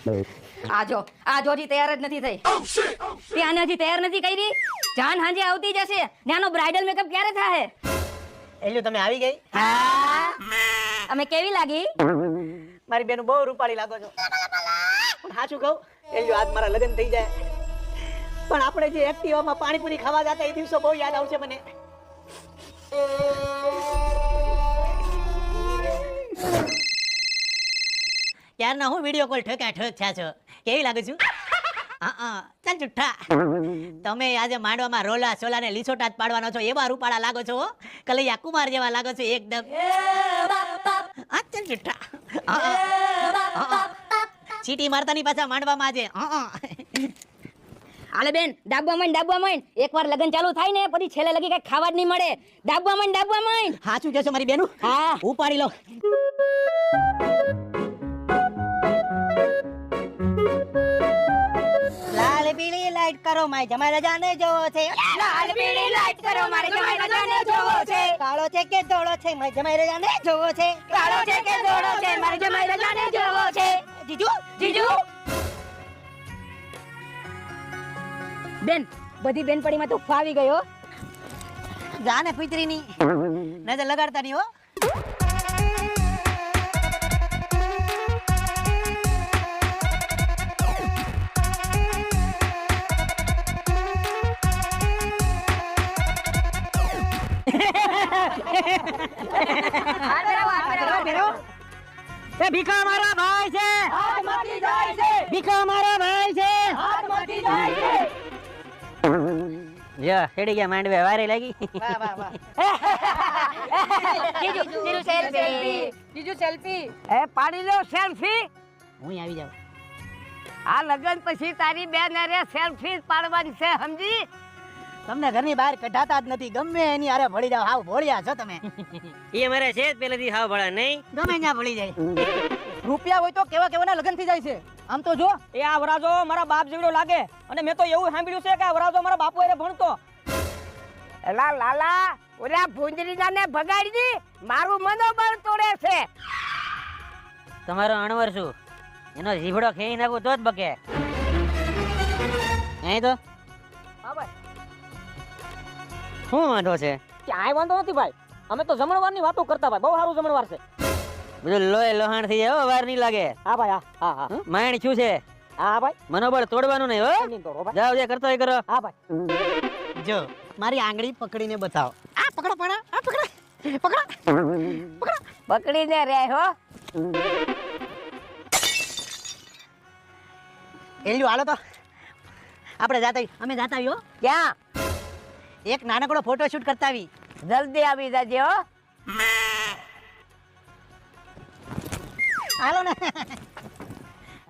આજો હજી તૈયાર જ નથી થઈ ત્યાં હજી તૈયાર નથી કરી જાન હાંજે આવતી જશે ત્યાંનો બ્રાઇડલ મેકઅપ ક્યારે થાય એલ્યુ તમે આવી ગઈ હા અમે કેવી લાગી મારી બેન બહુ રૂપાળી લાગો છો પણ સાચું કહું એલ્યુ આજ મારા લગ્ન થઈ જાય પણ આપણે જે એક્ટિવામાં પાણીપુરી ખાવા જતા એ દિવસો બહુ યાદ આવશે મને યારના હું વિડીયો કોલ ઠેકા ઠેક થયા છો કેવી લાગુ છું ચાલ જુઠ્ઠા તમે આજે માંડવામાં રોલા સોલા ને લીસોટા જ પાડવાનો છો એવા રૂપાળા લાગો છો કલૈયા કુમાર જેવા લાગો છો એકદમ ચાલ જુઠ્ઠા ચીટી મારતાની પાછા માંડવામાં આજે હાલે બેન ડાબવા માંડ એકવાર લગન ચાલુ થાય ને પછી છેલ્લે લગી કઈ ખાવા જ નહીં મળે ડાબવા માંડ સાચું કહેશો મારી બેનું હા ઉપાડી લો લાલ પીળી લાઈટ કરો માય જમાઈ રજાને જોવો છે લાલ પીળી લાઈટ કરો મારે જમાઈ રજાને જોવો છે કાળો છે કે ધોળો છે માય જમાઈ રજાને જોવો છે કાળો છે કે ધોળો છે મારે જમાઈ રજાને જોવો છે જીજુ બેન બધી બેનપણીમાં તો ફાવી ગયો જાને પુત્રીની નજર લગાડતા નહીં હો ભીખા મારા ભાઈ છે હાથમાંથી જાય છે ભીખા મારા ભાઈ છે હાથમાંથી જાય છે જો હેડી ગયા માંડવે વારે લાગી વાહ વાહ વાહ જીજુ સેલ્ફી એ પાડી લો સેલ્ફી હું આવી જાઉં આ લગન પછી તારી બેન અરે સેલ્ફી પાડવાની છે સમજી તમને ઘરની બહાર કઢાતા જ નથી ગમે એની આરે ભળી જાવ હાવ ભોળિયા છો તમે એ અમારે છે જ પહેલેથી હાવ ભળા નહીં ગમે ત્યાં ભળી જાય રૂપિયા હોય તો કેવા કેવાના લગન થઈ જાય છે આમ તો જો એ આ વરાજો મારા બાપ જેવડો લાગે અને મેં તો એવું સાંભળ્યું છે કે આ વરાજો મારા બાપુ એને ભણતો એલા લાલા ઓલા ભૂંજરીદાને ભગાડી દી મારું મનોબળ તોડે છે તમારો અણવર શું એનો જીભડો ખેઈ નાખું તો જ બકે અહીં તો હા ભાઈ શું વાંધો છે ક્યાંય વાંધો નથી ભાઈ અમે તો જમણવારની વાતો કરતા ભાઈ બહુ સારું જમણવાર છે બધું લોહે લોહાણ થઈ જાય હો, વાર નહીં લાગે હા ભાઈ હા હા હા માયણ શું છે હા ભાઈ મનોબળ તોડવાનું નહીં હો નહીં તોડો ભાઈ જાઓ જે કરતો હોય કરો હા ભાઈ જો મારી આંગળી પકડીને બતાવો આ પકડો પણ આ પકડો પકડીને રે હો એલ્યું હાલો તો આપણે અમે જાતા આવ્યો ક્યાં એક નાનકડો ફોટો શૂટ કરતા આવી જલ્દી આવી જાજે હો હાલો ને